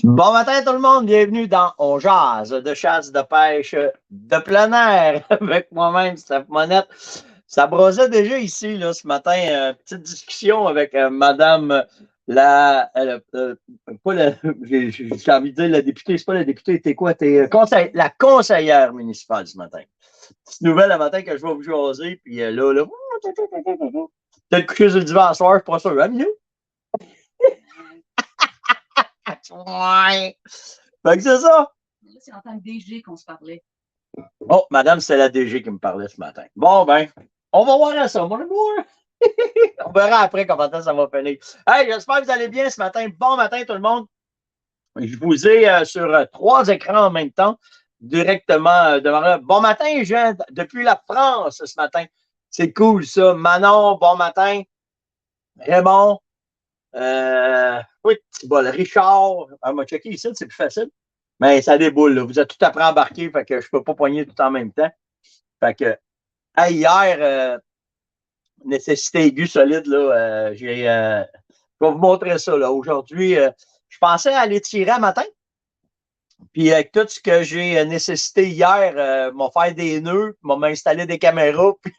Bon matin tout le monde, bienvenue dans On jase de chasse, de pêche, de plein air avec moi-même, Steph Monette. Ça brossait déjà ici là, ce matin, petite discussion avec Madame la, pas la, j'ai envie de dire la députée, c'est pas la députée, t'es quoi? T'es la conseillère municipale ce matin. Petite nouvelle le matin que je vais vous jaser, puis là, peut-être coucher sur le divan ce soir, je suis pas sûr. Mieux? Ouais. Fait que c'est ça. Là, c'est en tant que DG qu'on se parlait. Oh, madame, c'est la DG qui me parlait ce matin. Bon, ben, on va voir ça, mon amour. On verra après comment ça va finir. Hey, j'espère que vous allez bien ce matin. Bon matin, tout le monde. Je vous ai sur 3 écrans en même temps, directement devant là. Bon matin, Jean, depuis la France ce matin. C'est cool, ça. Manon, bon matin. Raymond. Oui, petit bol. Richard. On m'a checké ici, c'est plus facile. Mais ça déboule, là. Vous êtes tout après embarqué, fait que je ne peux pas poigner tout en même temps. Fait que, hier, nécessité aiguë solide, là, je vais vous montrer ça, là. Aujourd'hui, je pensais aller tirer un matin. Puis avec tout ce que j'ai nécessité hier, m'ont fait des nœuds, m'ont installé des caméras, puis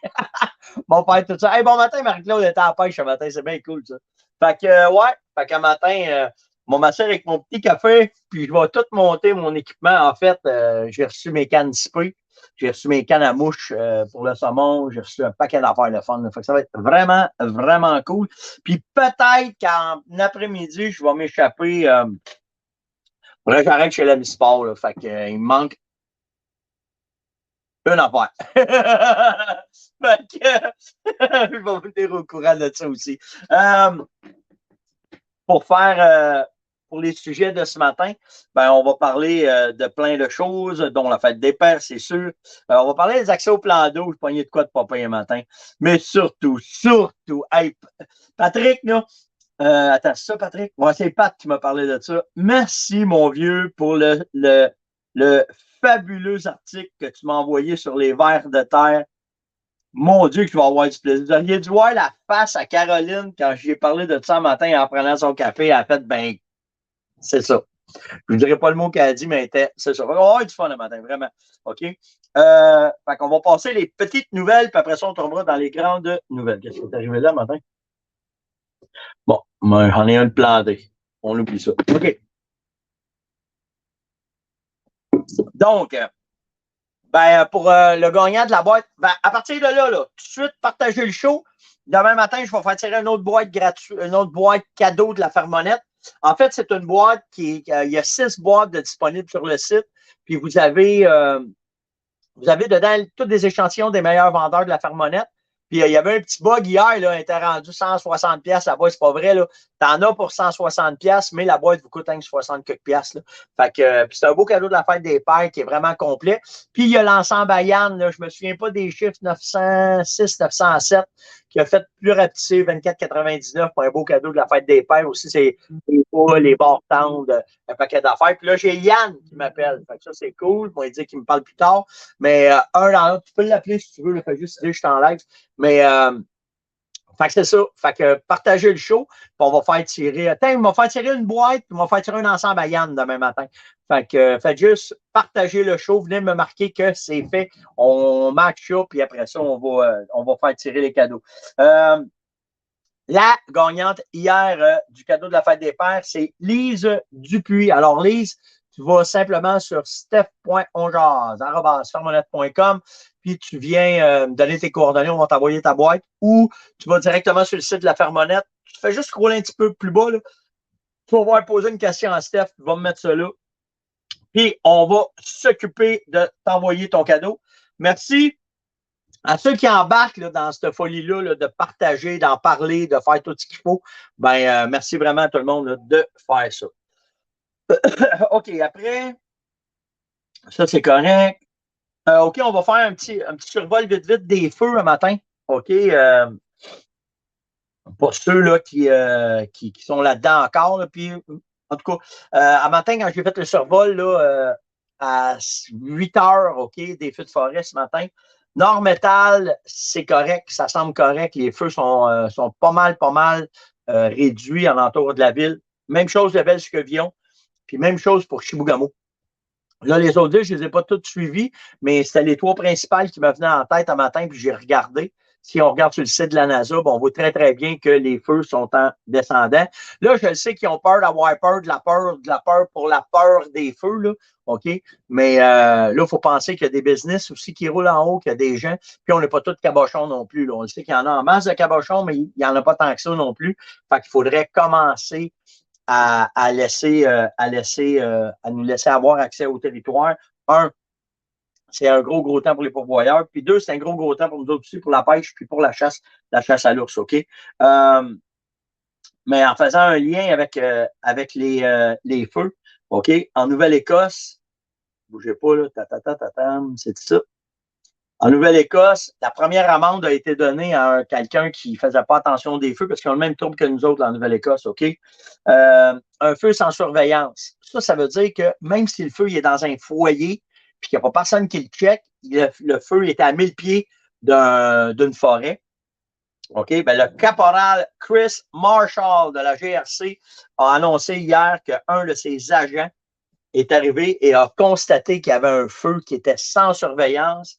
m'ont fait tout ça. Hey, bon matin, Marie-Claude était à la pêche ce matin, c'est bien cool, ça. Fait que, ouais, fait qu'un matin, mon m'asseoir avec mon petit café, puis je vais tout monter mon équipement. En fait, j'ai reçu mes cannes spray, j'ai reçu mes cannes à mouche pour le saumon, j'ai reçu un paquet d'affaires de fun. Là. Fait que ça va être vraiment, vraiment cool. Puis peut-être qu'en après-midi, je vais m'échapper. Là, j'arrête chez la Sport, là. Fait que, il me manque une affaire. Fait que, je vais vous tenir au courant de ça aussi. Pour les sujets de ce matin, ben, on va parler de plein de choses, dont la fête des pères, c'est sûr. On va parler des accès au plan d'eau, je pognais de quoi de papa un matin. Mais surtout, hey, Patrick, là, attends, c'est ça, Patrick? Moi, c'est Pat qui m'a parlé de ça. Merci, mon vieux, pour le fabuleux article que tu m'as envoyé sur les vers de terre. Mon Dieu, que je vais avoir du plaisir. Vous auriez dû voir la face à Caroline quand j'ai parlé de ça ce matin en prenant son café. Elle a fait, ben, c'est ça. Je ne dirais pas le mot qu'elle a dit, mais c'est ça. On va avoir du fun le matin, vraiment. OK? Fait qu'on va passer les petites nouvelles, puis après ça, on tombera dans les grandes nouvelles. Qu'est-ce qui est arrivé là, matin? Bon, moi, j'en ai un de planté. On oublie ça. OK. Donc, ben, pour le gagnant de la boîte, ben, à partir de là, tout de suite, partagez le show. Demain matin, je vais faire tirer une autre boîte gratuite, une autre boîte cadeau de la Fermonette. En fait, c'est une boîte il y a 6 boîtes disponibles sur le site. Puis vous avez dedans tous des échantillons des meilleurs vendeurs de la Fermonette. Puis il y avait un petit bug hier, là, il était rendu 160$. La boîte, c'est pas vrai. T'en as pour 160$, mais la boîte vous coûte 60 quelques piastres. Là. Fait que c'est un beau cadeau de la fête des pères qui est vraiment complet. Puis il y a l'ensemble à Yann, là, je me souviens pas des chiffres 906, 907, qui a fait plus rapetissé 24,99 pour un beau cadeau de la fête des pères. Aussi, c'est les bords tendres, un paquet d'affaires. Puis là, j'ai Yann qui m'appelle. Fait que ça, c'est cool. Moi, il dit qu'il me parle plus tard. Mais un dans l'autre, tu peux l'appeler si tu veux. Fait juste dire je suis en live. Mais fait que c'est ça. Fait que partagez le show. Puis on va faire tirer. Attends, il m'a fait tirer une boîte, puis on va faire tirer un ensemble à Yann demain matin. Fait que faites juste partager le show. Venez me marquer que c'est fait. On match ça, puis après ça, on va faire tirer les cadeaux. La gagnante hier du cadeau de la fête des pères, c'est Lise Dupuis. Alors, Lise, tu vas simplement sur steph.onjaz@fermonette.com, puis tu viens me donner tes coordonnées, on va t'envoyer ta boîte, ou tu vas directement sur le site de la Fermonette. Tu fais juste scroller un petit peu plus bas, là. Tu vas voir poser une question à Steph, tu vas me mettre ça là. Puis, on va s'occuper de t'envoyer ton cadeau. Merci à ceux qui embarquent là, dans cette folie-là, là, de partager, d'en parler, de faire tout ce qu'il faut. Ben, merci vraiment à tout le monde là, de faire ça. OK, après, ça c'est correct. OK, on va faire un petit survol vite des feux un matin. OK, pour ceux là, qui sont là-dedans encore. Là, puis, en tout cas, un matin, quand j'ai fait le survol là, à 8 heures, OK, des feux de forêt ce matin, Nord-Métal, c'est correct, ça semble correct. Les feux sont pas mal réduits en entour de la ville. Même chose de Belge-Vion. Puis même chose pour Chibougamau. Là, les autres îles, je ne les ai pas toutes suivies, mais c'était les 3 principales qui me venaient en tête un matin, puis j'ai regardé. Si on regarde sur le site de la NASA, bon, on voit très, très bien que les feux sont en descendant. Là, je le sais qu'ils ont peur d'avoir peur, de la peur pour la peur des feux, là. OK? Mais là, il faut penser qu'il y a des business aussi qui roulent en haut, qu'il y a des gens. Puis on n'est pas tous cabochons non plus, là. On le sait qu'il y en a en masse de cabochons, mais il n'y en a pas tant que ça non plus. Fait qu'il faudrait commencer à nous laisser avoir accès au territoire. Un, c'est un gros, gros temps pour les pourvoyeurs. Puis deux, c'est un gros, gros temps pour nous autres aussi, pour la pêche, puis pour la chasse à l'ours, OK? Mais en faisant un lien avec les feux, OK? En Nouvelle-Écosse, bougez pas, là, c'est ça. En Nouvelle-Écosse, la première amende a été donnée à quelqu'un qui ne faisait pas attention des feux parce qu'ils ont le même trouble que nous autres en Nouvelle-Écosse, OK? Un feu sans surveillance. Ça veut dire que même si le feu il est dans un foyer puis qu'il n'y a pas personne qui le check, le feu est à 1000 pieds d'une forêt. OK? Ben, le caporal Chris Marshall de la GRC a annoncé hier qu'un de ses agents est arrivé et a constaté qu'il y avait un feu qui était sans surveillance.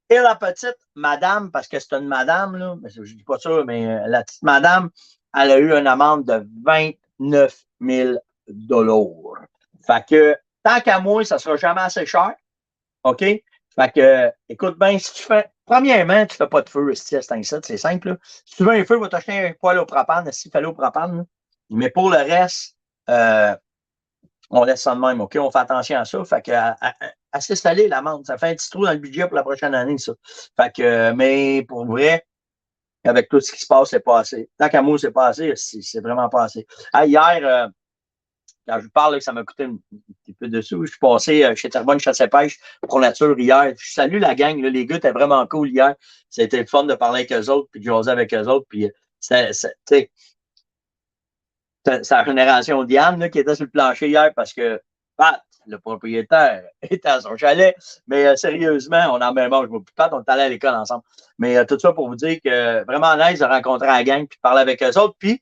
Et la petite madame, parce que c'est une madame, là, je ne dis pas ça, mais la petite madame, elle a eu une amende de 29 000 $. Fait que, tant qu'à moi, ça ne sera jamais assez cher. OK? Fait que, écoute bien, si tu fais, premièrement, tu ne fais pas de feu, c'est simple, là. Si tu veux un feu, va t'acheter un poêle au propane, si tu fais au propane, là. Mais pour le reste, on laisse ça de même, OK? On fait attention à ça. Fait que, à s'installer, l'amende, ça fait un petit trou dans le budget pour la prochaine année, ça. Fait que, mais pour vrai, avec tout ce qui se passe, c'est pas assez. Tant qu'à moi, c'est pas assez, c'est vraiment pas assez. Ah, hier, quand je vous parle, que ça m'a coûté un petit peu de sous, je suis passé chez Terrebonne Chasse et Pêche pour nature hier. Je salue la gang, là, les gars étaient vraiment cool hier. C'était le fun de parler avec eux autres, puis de jaser avec eux autres. Puis, c'est la génération Diane là, qui était sur le plancher hier parce que Pat, le propriétaire, était à son chalet. Mais sérieusement, on a en même âge. Moi, puis Pat, on est allé à l'école ensemble. Mais tout ça pour vous dire que vraiment nice de rencontrer la gang puis de parler avec eux autres. Puis,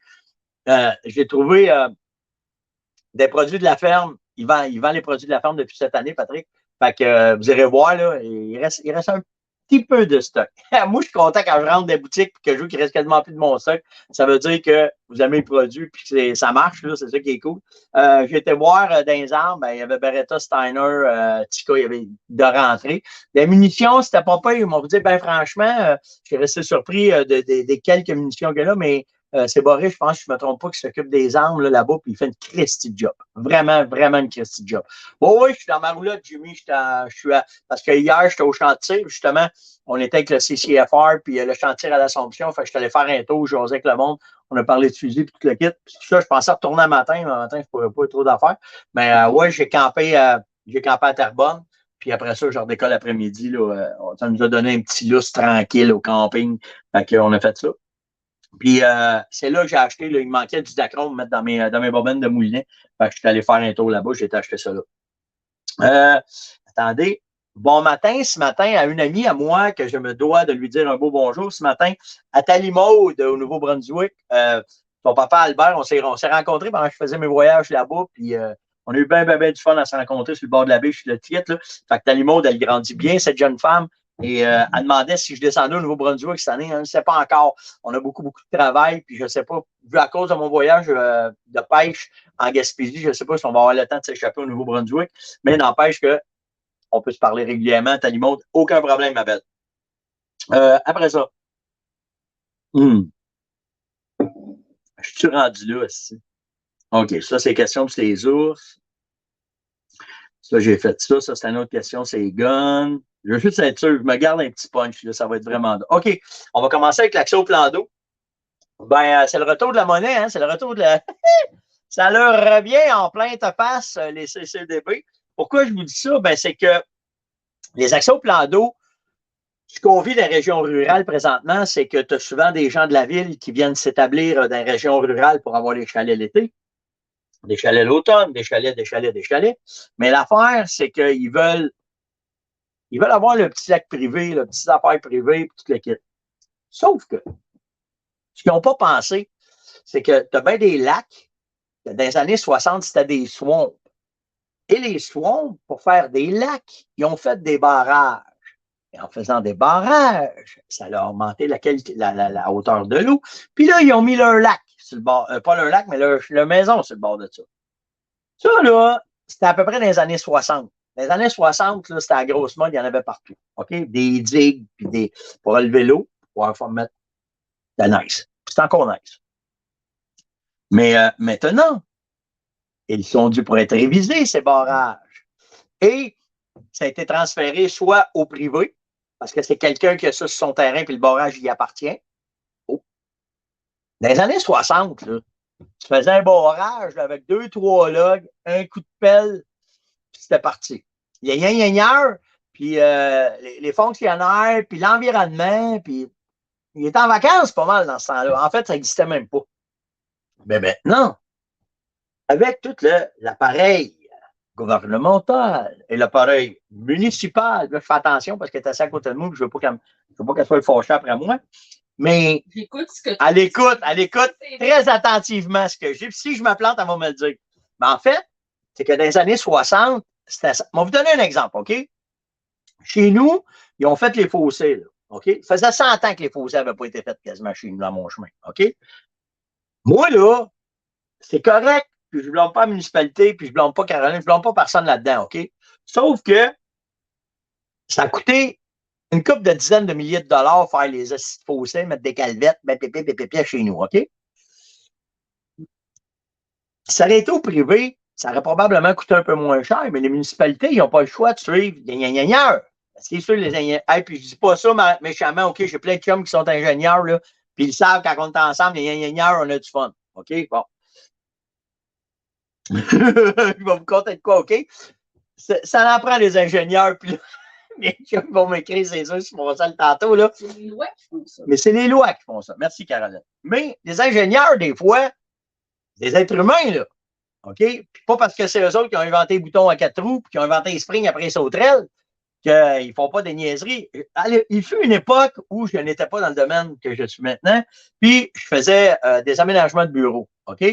j'ai trouvé des produits de la ferme. Il vend les produits de la ferme depuis cette année, Patrick. Fait que vous irez voir, là, il reste un petit peu de stock. Moi, je suis content quand je rentre des boutiques et que je vois qu'il reste quasiment plus de mon stock. Ça veut dire que vous aimez le produit et que ça marche, là, c'est ça qui est cool. J'ai été voir dans les arbres, ben, il y avait Beretta, Steiner, Tika, il y avait de rentrée. Les munitions, c'était pas pire. Ils m'ont dit, ben franchement, j'ai resté surpris des quelques munitions qu'il y a là, mais c'est Boris, je pense, je ne me trompe pas, qui s'occupe des armes là-bas, puis il fait une Christy job. Vraiment, vraiment une Christy job. Bon, oui, je suis dans ma roulotte, Jimmy. Parce que hier, j'étais au chantier, justement, on était avec le CCFR, puis le chantier à l'Assomption. Fait que je suis allé faire un tour, j'osais avec le monde. On a parlé de fusil, puis tout le kit. Puis tout ça, je pensais retourner un matin, mais un matin, je ne pourrais pas trop d'affaires. Mais ouais, j'ai campé à Terrebonne. Puis après ça, je redécolle l'après-midi. Ça nous a donné un petit lousse tranquille au camping. Fait qu'on a fait ça. Puis c'est là que j'ai acheté, là, il me manquait du Dacron pour mettre dans mes bobines de moulinet. Fait que je suis allé faire un tour là-bas, j'ai acheté ça là. Attendez. Bon matin, ce matin, à une amie à moi que je me dois de lui dire un beau bonjour ce matin, à Talimaude, au Nouveau-Brunswick. Son papa Albert, on s'est rencontrés pendant que je faisais mes voyages là-bas, puis on a eu bien, bien, bien du fun à se rencontrer sur le bord de la baie, je le titre. Là. Fait que Talimaude, elle grandit bien, cette jeune femme. Et elle demandait si je descendais au Nouveau-Brunswick cette année. Je ne sais pas encore. On a beaucoup, beaucoup de travail. Puis je ne sais pas, vu à cause de mon voyage de pêche en Gaspésie, je ne sais pas si on va avoir le temps de s'échapper au Nouveau-Brunswick. Mais n'empêche qu'on peut se parler régulièrement. Talimaude, aucun problème, ma belle. Après ça, je suis rendu là aussi. OK, ça, c'est question, c'est les ours. Ça, j'ai fait ça. Ça, c'est une autre question, c'est les guns. Je veux juste être sûr, je me garde un petit punch, là, ça va être vraiment... OK, on va commencer avec l'accès au plan d'eau. Ben, c'est le retour de la monnaie, hein, c'est le retour de la... Ça leur revient en plein te face, les CCDB. Pourquoi je vous dis ça? Ben, c'est que les accès au plan d'eau, ce qu'on vit dans les régions rurales présentement, c'est que tu as souvent des gens de la ville qui viennent s'établir dans les régions rurales pour avoir les chalets l'été, des chalets l'automne, des chalets, des chalets, des chalets. Mais l'affaire, c'est qu'ils veulent avoir le petit lac privé, le petit affaire privé, tout le kit. Sauf que ce qu'ils n'ont pas pensé, c'est que tu as bien des lacs. Dans les années 60, c'était des swamps. Et les swamps, pour faire des lacs, ils ont fait des barrages. Et en faisant des barrages, ça a augmenté la qualité, la hauteur de l'eau. Puis là, ils ont mis leur lac sur le bord, pas leur lac, mais leur maison sur le bord de ça. Ça, là, c'était à peu près dans les années 60. Dans les années 60, là, c'était à grosse mode, il y en avait partout. OK? Des digues, puis pour relever l'eau, pour pouvoir mettre de la neige. C'est encore nice. Mais maintenant, ils sont dû pour être révisés, ces barrages. Et ça a été transféré soit au privé, parce que c'est quelqu'un qui a ça sur son terrain, puis le barrage y appartient. Oh. Dans les années 60, là, tu faisais un barrage là, avec 2, 3 logs, un coup de pelle, puis c'était parti. Les ingénieurs, puis les fonctionnaires, puis l'environnement, puis ils étaient en vacances pas mal dans ce temps-là. En fait, ça n'existait même pas. Mais maintenant, avec tout l'appareil gouvernemental et l'appareil municipal, je fais attention parce qu'elle est assez à côté de moi, je ne veux pas qu'elle soit fâchée après moi, mais elle écoute très attentivement ce que j'ai. Puis si je me plante, elle va me le dire. Mais en fait, c'est que dans les années 60, c'était ça. Je vais vous donner un exemple, OK? Chez nous, ils ont fait les fossés, là, OK? Ça faisait 100 ans que les fossés n'avaient pas été faits quasiment chez nous, dans mon chemin, OK? Moi, là, c'est correct, puis je ne blâme pas la municipalité, puis je ne blâme pas Caroline, je ne blâme pas personne là-dedans, OK? Sauf que ça a coûté une couple de dizaines de milliers de dollars faire les assises fossés, mettre des calvettes, pipi chez nous, OK? Si ça aurait été au privé, ça aurait probablement coûté un peu moins cher, mais les municipalités, ils n'ont pas le choix de suivre les ingénieurs. C'est sûr, les ingénieurs. Hey, puis je dis pas ça méchamment, OK, j'ai plein de chums qui sont ingénieurs, là, puis ils savent quand on est ensemble, les ingénieurs, on a du fun. OK? Bon. Je vais vous conter de quoi, OK? Ça en prend les ingénieurs, puis là, les chums vont m'écrire, c'est ça, sur mon salle tantôt, là. C'est les lois qui font ça. Mais c'est les lois qui font ça. Merci, Caroline. Mais les ingénieurs, des fois, des êtres humains, là. OK? Puis pas parce que c'est eux autres qui ont inventé les boutons à 4 roues, puis qui ont inventé les springs après les sauterelles, qu'ils ne font pas des niaiseries. Il fut une époque où je n'étais pas dans le domaine que je suis maintenant, puis je faisais des aménagements de bureaux. OK?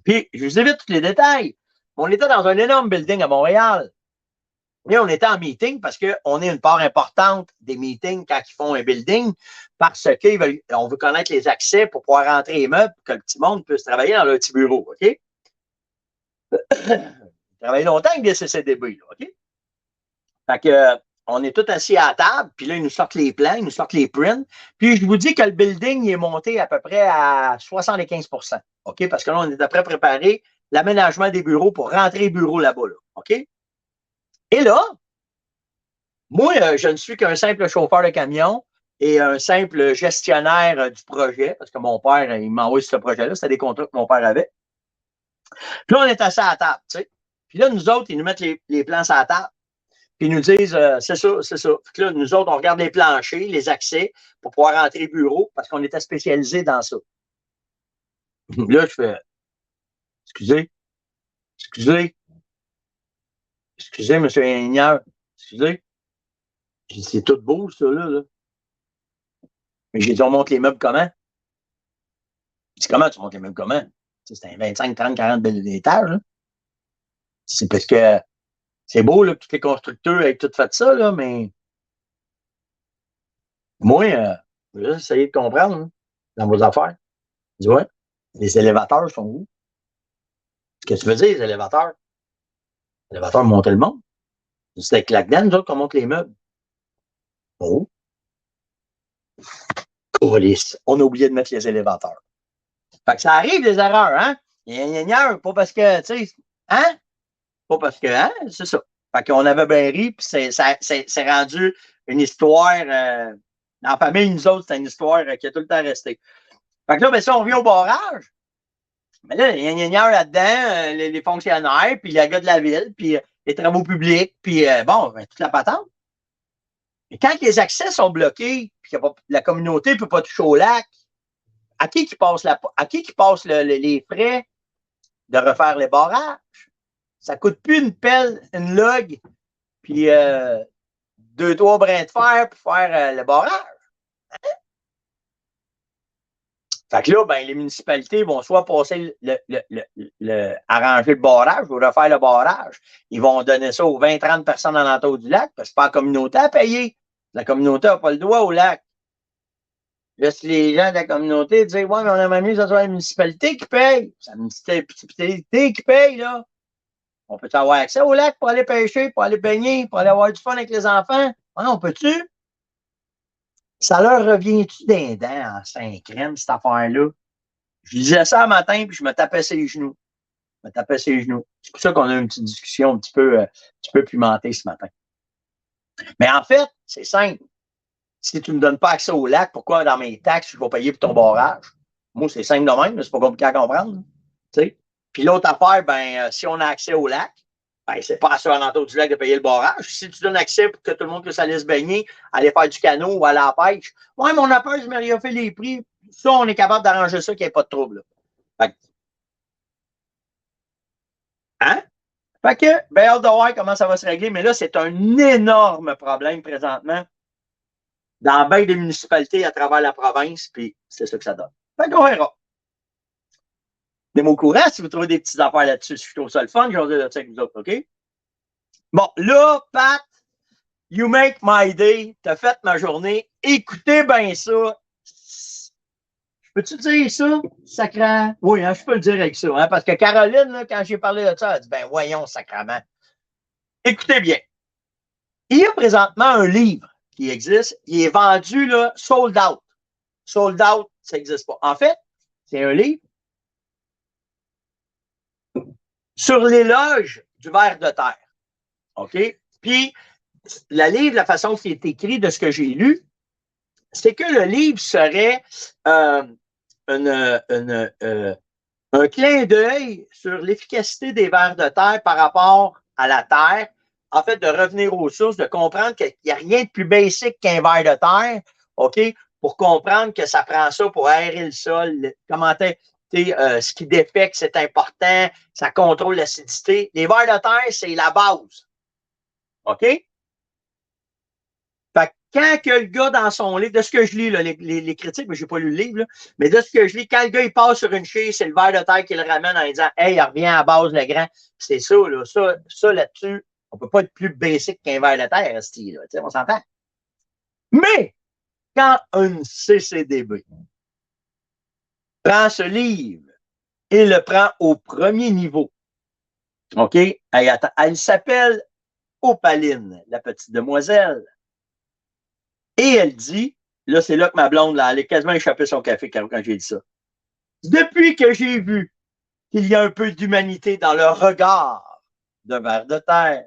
Puis, je vous évite tous les détails. On était dans un énorme building à Montréal. Et on était en meeting parce qu'on est une part importante des meetings quand ils font un building parce qu'on veut connaître les accès pour pouvoir rentrer les meubles pour que le petit monde puisse travailler dans leur petit bureau. OK? Travailler longtemps avec des CCDB. Là, OK? Fait que, on est tous assis à la table, puis là, ils nous sortent les plans, ils nous sortent les prints. Puis je vous dis que le building il est monté à peu près à 75%. OK? Parce que là, on est après préparé l'aménagement des bureaux pour rentrer les bureaux là-bas. Là, OK? Et là, moi, je ne suis qu'un simple chauffeur de camion et un simple gestionnaire du projet, parce que mon père, il m'a envoyé ce projet-là, c'était des contrats que mon père avait. Puis là, on est assis à la table, tu sais. Puis là, nous autres, ils nous mettent les plans sur la table. Puis ils nous disent, c'est ça, c'est ça. Puis là, nous autres, on regarde les planchers, les accès pour pouvoir rentrer au bureau parce qu'on était spécialisés dans ça. Là, je fais, excusez, excusez, excusez, monsieur l'ingénieur, excusez. C'est tout beau, ça, là. Mais j'ai dit, on monte les meubles comment? Je dis, comment tu montes les meubles comment? C'est un 25, 30, 40 étages, là. C'est parce que c'est beau, là, que tous les constructeurs aient tout fait ça, là, mais moi, je vais essayer de comprendre, hein, dans vos affaires. Je dis, ouais, les élévateurs sont où? Qu'est-ce que tu veux dire, les élévateurs? Les élévateurs montent le monde. C'est avec la nous autres, qu'on monte les meubles. Oh, police. On a oublié de mettre les élévateurs. Fait que ça arrive, des erreurs, hein? Pas parce que, tu sais, hein? Pas parce que, hein? C'est ça. Fait qu'on avait bien ri, puis c'est rendu une histoire. Dans la famille, nous autres, c'est une histoire qui a tout le temps resté. Fait que là, ben, si on revient au barrage, mais là, il y a un ingénieur là-dedans, les fonctionnaires, puis le gars de la ville, puis les travaux publics, puis bon, ben, toute la patente. Mais quand les accès sont bloqués, puis que la communauté ne peut pas toucher au lac, à qui passe les frais de refaire les barrages? Ça ne coûte plus une pelle, une log, puis 2, 3 brins de fer pour faire le barrage. Fait que là, ben, les municipalités vont soit passer arranger le barrage ou refaire le barrage. Ils vont donner ça aux 20-30 personnes en entour du lac, parce que c'est pas la communauté à payer. La communauté n'a pas le droit au lac. Là, si les gens de la communauté disent, ouais, mais on aimerait mieux que ce soit la municipalité qui paye. C'est la municipalité qui paye, là. On peut avoir accès au lac pour aller pêcher, pour aller baigner, pour aller avoir du fun avec les enfants? Ah, on peut-tu? Ça leur revient-tu d'un dent en 5 crèmes, cette affaire-là? Je disais ça un matin, puis je me tapais ses genoux. C'est pour ça qu'on a eu une petite discussion un petit peu pimentée ce matin. Mais en fait, c'est simple. Si tu ne me donnes pas accès au lac, pourquoi dans mes taxes, je vais payer pour ton barrage? Moi, c'est simple de même, mais c'est pas compliqué à comprendre. T'sais? Puis l'autre affaire, ben, si on a accès au lac, ben, c'est pas à ceux alentours du lac de payer le barrage. Si tu donnes accès pour que tout le monde puisse aller se baigner, aller faire du canot ou aller à la pêche, ouais, mon appel, je m'en fait les prix. Ça, on est capable d'arranger ça, qu'il n'y ait pas de trouble. Là. Fait que, hein? Fait que, ben, hâte de voir comment ça va se régler, mais là, c'est un énorme problème présentement dans bien des municipalités à travers la province, puis c'est ça que ça donne. Fait qu'on verra. Des mots courants, si vous trouvez des petites affaires là-dessus, je trouve ça le fun, j'en ai là-dessus avec vous autres, OK? Bon, là, Pat, you make my day, t'as fait ma journée, écoutez bien ça. Peux-tu dire ça, sacrant? Oui, hein, je peux le dire avec ça, hein, parce que Caroline, là, quand j'ai parlé de ça, elle a dit, ben voyons, sacrament. Écoutez bien. Il y a présentement un livre qui existe, il est vendu, là, sold out. Sold out, ça n'existe pas. En fait, c'est un livre sur l'éloge du ver de terre. OK? Puis, le livre, la façon qu'il est écrit de ce que j'ai lu, c'est que le livre serait un clin d'œil sur l'efficacité des vers de terre par rapport à la terre. En fait, de revenir aux sources, de comprendre qu'il n'y a rien de plus basique qu'un ver de terre, OK? Pour comprendre que ça prend ça pour aérer le sol, commenter ce qui défecte, c'est important, ça contrôle l'acidité. Les vers de terre, c'est la base. OK? Fait que quand que le gars dans son livre, de ce que je lis, là, les critiques, mais je n'ai pas lu le livre, là, mais de ce que je lis, quand le gars il passe sur une chaise, c'est le ver de terre qui le ramène en disant hey, il revient à la base, le grand. C'est ça, là. Ça là-dessus, on ne peut pas être plus basique qu'un ver de terre, style, là, on s'entend. Mais quand un CCDB prend ce livre et le prend au premier niveau, OK? Elle s'appelle Opaline, la petite demoiselle. Et elle dit, là, c'est là que ma blonde, là, elle a quasiment échappé son café quand j'ai dit ça. Depuis que j'ai vu qu'il y a un peu d'humanité dans le regard d'un ver de terre,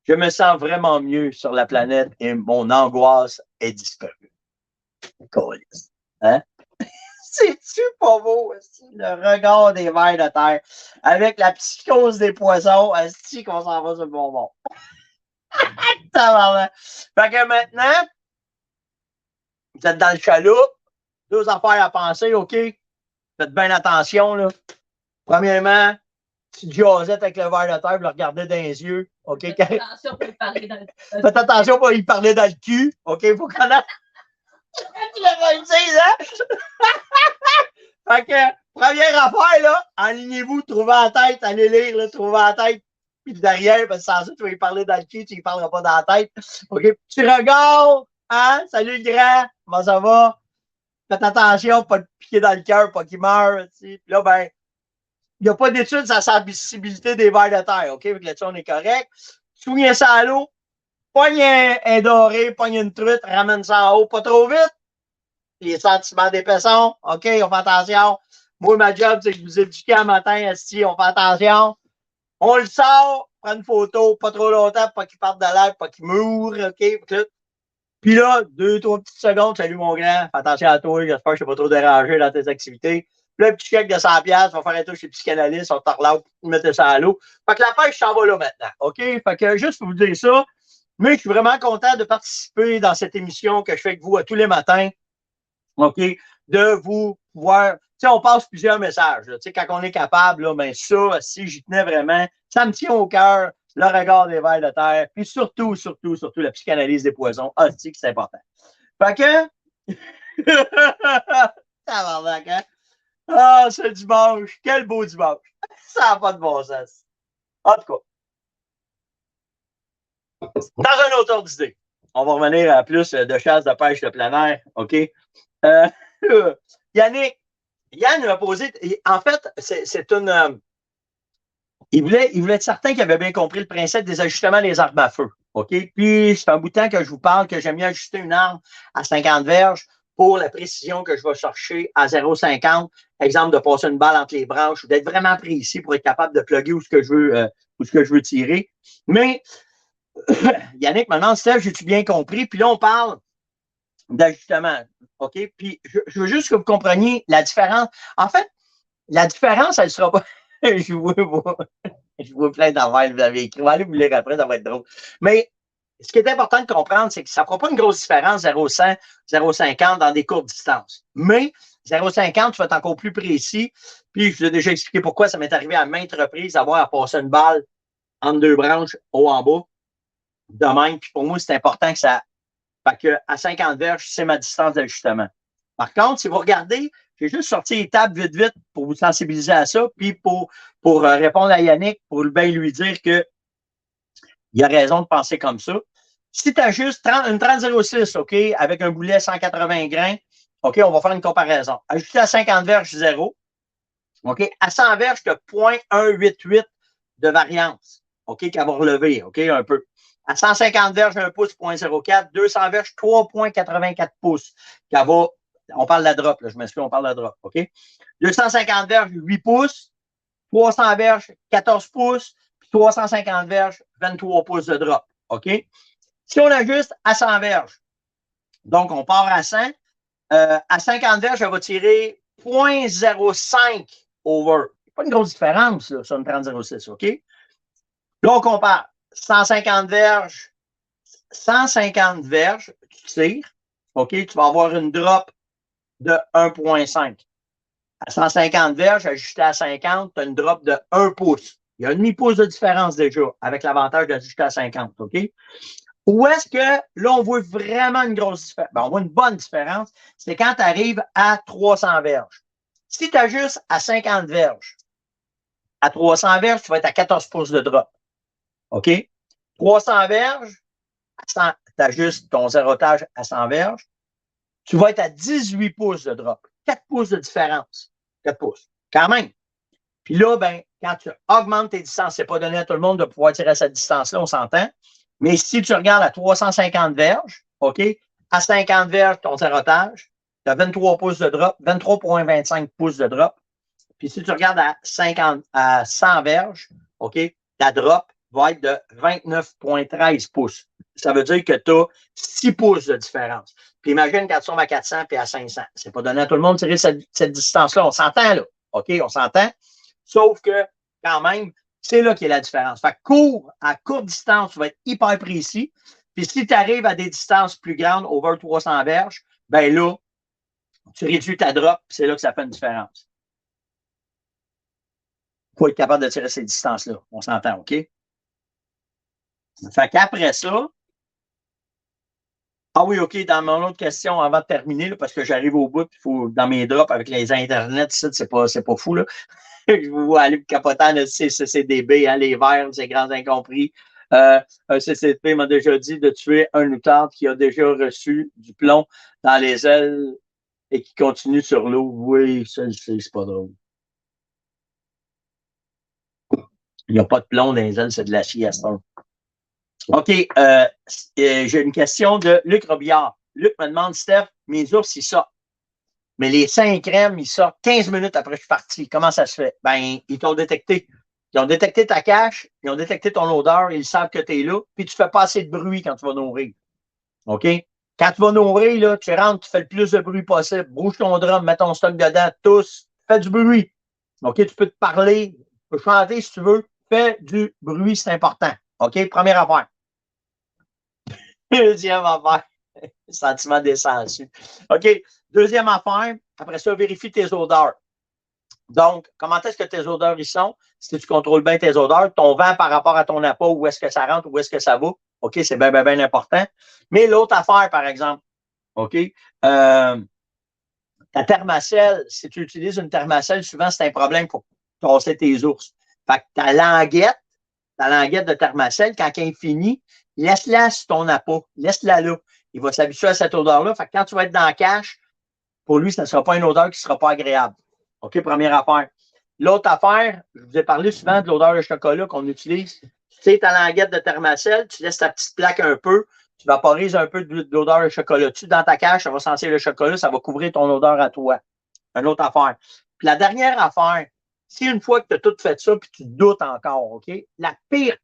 je me sens vraiment mieux sur la planète et mon angoisse est disparue. Hein? C'est-tu pas beau, le regard des vers de terre avec la psychose des poissons, est-ce qu'on s'en va sur le bonbon? Fait que maintenant, vous êtes dans le chaloupe, deux affaires à penser, OK? Faites bien attention, là. Premièrement, tu jasette avec le ver de terre, vous le regardez dans les yeux, OK? Faites attention pour y parler dans le cul. Faites attention pour y parler dans le cul, OK? Faut qu'on a... tu l'as réussi, hein? Fait que, première affaire, là, alignez-vous, trouvez la tête, allez lire, là, trouvez la tête, puis derrière, parce que sans ça, tu vas y parler dans le cul, tu y parleras pas dans la tête. OK? Tu regardes, hein? Salut le grand, comment ça va? Faites attention, pas de piquer dans le cœur, pas qu'il meure. Puis là, ben, il n'y a pas d'études sur la sensibilité des vers de terre. OK? Fait que là-dessus, on est correct. Souviens ça à l'eau. Pogne un doré, pogne une truite, ramène ça en haut, pas trop vite. Les sentiments d'épaisseur. OK? On fait attention. Moi, ma job, c'est que vous éduquez un matin, esti, on fait attention. On le sort, prend une photo, pas trop longtemps, pas qu'il parte de l'air, pas qu'il moure. OK? Puis là, 2-3 petites secondes, salut mon grand, fais attention à toi, j'espère que je ne t'ai pas trop dérangé dans tes activités. Puis là, un petit chèque de 100$, va faire un tour chez le psychanalyste, on te relâche, mettez ça à l'eau. Fait que la pêche s'en va là maintenant, OK? Fait que juste pour vous dire ça, mais je suis vraiment content de participer dans cette émission que je fais avec vous à tous les matins, OK? De vous pouvoir, tu sais, on passe plusieurs messages, tu sais, quand on est capable, là, ben ça, si j'y tenais vraiment, ça me tient au cœur. Le regard des vers de terre, puis surtout, la psychanalyse des poisons. Ah, c'est important. Fait que, Tabarnak, hein? Ah, c'est dimanche. Quel beau dimanche. Ça n'a pas de bon sens. En tout cas, dans un autre ordre d'idée, on va revenir à plus de chasse, de pêche, de plein air. OK? Euh, Yannick, Yann m'a posé. En fait, c'est une. Il voulait être certain qu'il avait bien compris le principe des ajustements des armes à feu. OK? Puis, c'est un bout de temps que je vous parle que j'aime mieux ajuster une arme à 50 verges pour la précision que je vais chercher à 0,50. Exemple, de passer une balle entre les branches ou d'être vraiment précis pour être capable de plugger où ce que je veux tirer. Mais, Yannick me demande, Steph, j'ai-tu bien compris? Puis là, on parle d'ajustement. OK? Puis, je veux juste que vous compreniez la différence. En fait, la différence, elle ne sera pas. Je vois plein d'affaires que vous avez écrit. On va aller vous lire après, ça va être drôle. Mais ce qui est important de comprendre, c'est que ça ne fera pas une grosse différence 0,100, 0,50 dans des courtes distances. Mais 0,50, tu vas être encore plus précis. Puis, je vous ai déjà expliqué pourquoi ça m'est arrivé à maintes reprises d'avoir à passer une balle entre deux branches, haut en bas, de même. Puis pour moi, c'est important que ça. Fait que à 50 verges, c'est ma distance d'ajustement. Par contre, si vous regardez, j'ai juste sorti les tables vite pour vous sensibiliser à ça, puis pour répondre à Yannick, pour bien lui dire qu'il a raison de penser comme ça. Si tu as juste une 30,06, OK, avec un boulet 180 grains, OK, on va faire une comparaison. Ajouter à 50 verges, 0. OK, à 100 verges, tu as 0,188 de variance, OK, qu'elle va relever, OK, un peu. À 150 verges, 1 pouce, 0,04. 200 verges, 3,84 pouces. On parle de la drop, là, je m'excuse, on parle de la drop, OK? 250 verges, 8 pouces. 300 verges, 14 pouces. Puis 350 verges, 23 pouces de drop, OK? Si on ajuste à 100 verges, donc on part à 100, à 50 verges, elle va tirer 0,05 over. Pas une grosse différence, là, sur une 30,06, OK? Là, on compare. 150 verges, 150 verges, tu tires, OK, tu vas avoir une drop de 1,5. À 150 verges, ajusté à 50, tu as une drop de 1 pouce. Il y a un demi-pouce de différence déjà, avec l'avantage d'ajuster à 50, OK? Où est-ce que là, on voit vraiment une grosse différence? Ben, on voit une bonne différence, c'est quand tu arrives à 300 verges. Si tu ajustes à 50 verges, à 300 verges, tu vas être à 14 pouces de drop. OK? 300 verges, tu ajustes ton zérotage à 100 verges, tu vas être à 18 pouces de drop. 4 pouces de différence. 4 pouces. Quand même. Puis là, ben, quand tu augmentes tes distances, c'est pas donné à tout le monde de pouvoir tirer à cette distance-là, on s'entend. Mais si tu regardes à 350 verges, OK, à 50 verges, ton zérotage, tu as 23 pouces de drop, 23,25 pouces de drop. Puis si tu regardes à 100 verges, OK, ta drop va être de 29,13 pouces. Ça veut dire que tu as 6 pouces de différence. Puis imagine quand tu tombes à 400 puis à 500. C'est pas donné à tout le monde de tirer cette distance-là. On s'entend, là. OK, on s'entend. Sauf que, quand même, c'est là qu'il y a la différence. Fait que à courte distance, tu vas être hyper précis. Puis si tu arrives à des distances plus grandes, over 300 verges, ben là, tu réduis ta drop, c'est là que ça fait une différence. Il faut être capable de tirer ces distances-là. On s'entend, OK? Fait qu'après ça, ah oui, OK, dans mon autre question, avant de terminer, là, parce que j'arrive au bout, il faut, dans mes drops avec les internets, c'est pas fou, là. Je vous vois aller me capoter en CCDB, hein, les verts, ces grands incompris. Un CCP m'a déjà dit de tuer un outard qui a déjà reçu du plomb dans les ailes et qui continue sur l'eau. Oui, ça, c'est pas drôle. Il n'y a pas de plomb dans les ailes, c'est de l'acier à ce temps. OK. J'ai une question de Luc Robillard. Luc me demande, Steph, mes ours, ils sortent. Mais les 5 crèmes, ils sortent 15 minutes après que je suis parti. Comment ça se fait? Ben, ils t'ont détecté. Ils ont détecté ta cache, ils ont détecté ton odeur, ils savent que tu es là, puis tu fais pas assez de bruit quand tu vas nourrir. OK? Quand tu vas nourrir, là, tu rentres, tu fais le plus de bruit possible. Bouge ton drum, mets ton stock dedans, tous, fais du bruit. OK? Tu peux te parler, tu peux chanter si tu veux. Fais du bruit, c'est important. OK? Première affaire. Deuxième affaire. Sentiment descendu. OK. Deuxième affaire. Après ça, vérifie tes odeurs. Donc, comment est-ce que tes odeurs y sont? Si tu contrôles bien tes odeurs, ton vent par rapport à ton appât, où est-ce que ça rentre, où est-ce que ça va? OK, c'est bien, bien, bien important. Mais l'autre affaire, par exemple, OK, Ta thermacelle, si tu utilises une thermacelle, souvent, c'est un problème pour casser tes ours. Fait que ta languette de thermacelle, quand elle est finie, laisse-la sur ton appât. Laisse-la là. Il va s'habituer à cette odeur-là. Fait que quand tu vas être dans la cache, pour lui, ça ne sera pas une odeur qui ne sera pas agréable. OK, première affaire. L'autre affaire, je vous ai parlé souvent de l'odeur de chocolat qu'on utilise. Tu sais, ta languette de thermacelle, tu laisses ta petite plaque un peu, tu vaporises un peu de l'odeur de chocolat. Tu dans ta cache, ça va sentir le chocolat, ça va couvrir ton odeur à toi. Une autre affaire. Puis la dernière affaire, si une fois que tu as tout fait ça, puis tu doutes encore, OK? La pire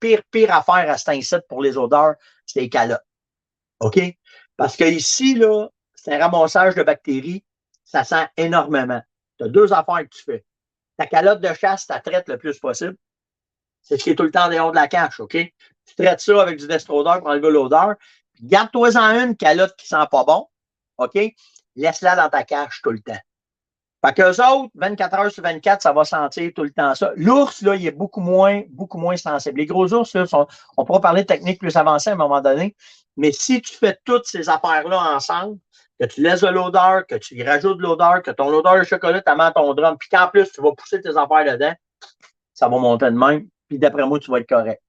affaire à cet incite pour les odeurs, c'est les calottes. OK? Parce que ici, là, c'est un ramassage de bactéries, ça sent énormément. Tu as deux affaires que tu fais. Ta calotte de chasse, tu la traites le plus possible. C'est ce qui est tout le temps dehors de la cache, OK? Tu traites ça avec du destrodeur pour enlever l'odeur. Garde-toi-en une calotte qui sent pas bon, OK? Laisse-la dans ta cache tout le temps. Fait qu'eux autres, 24 heures sur 24, ça va sentir tout le temps ça. L'ours, là, il est beaucoup moins sensible. Les gros ours, là, on pourra parler de techniques plus avancées à un moment donné, mais si tu fais toutes ces affaires-là ensemble, que tu laisses de l'odeur, que tu y rajoutes de l'odeur, que ton odeur de chocolat, tu mets ton drum, puis qu'en plus, tu vas pousser tes affaires dedans, ça va monter de même, puis d'après moi, tu vas être correct.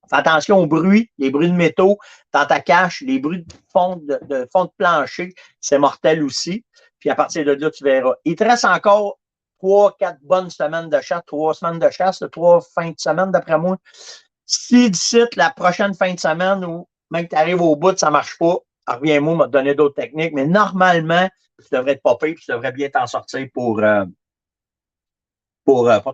Fais attention aux bruits, les bruits de métaux dans ta cache, les bruits de fond de plancher, c'est mortel aussi. Puis à partir de là, tu verras. Il te reste encore 3-4 bonnes semaines de chasse, 3 semaines de chasse, 3 fins de semaine d'après moi. Si d'ici la prochaine fin de semaine ou même que tu arrives au bout, ça ne marche pas, reviens-moi, m'a donné d'autres techniques, mais normalement, tu devrais te popper et tu devrais bien t'en sortir pour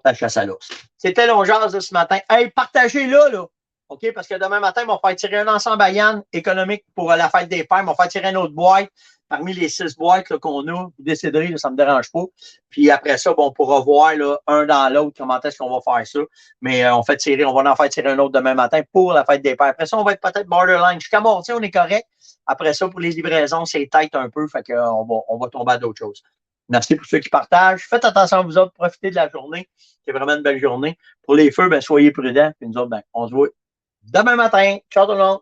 ta chasse à l'ours. C'était l'ongeance de ce matin. Hey, partagez-le, là. OK? Parce que demain matin, on va faire tirer un ensemble à Yann économique pour la fête des pères. On va faire tirer une autre boîte parmi les 6 boîtes là, qu'on a. Vous déciderez, là, ça ne me dérange pas. Puis après ça, bon, on pourra voir là, un dans l'autre comment est-ce qu'on va faire ça. Mais on va en faire tirer un autre demain matin pour la fête des pères. Après ça, on va être peut-être borderline. Jusqu'à mardi, on est correct. Après ça, pour les livraisons, c'est tête un peu. Fait qu'on va tomber à d'autres choses. Merci pour ceux qui partagent. Faites attention à vous autres. Profitez de la journée. C'est vraiment une belle journée. Pour les feux, ben, soyez prudents. Puis nous autres, ben, on se voit demain matin. Ciao tout le monde.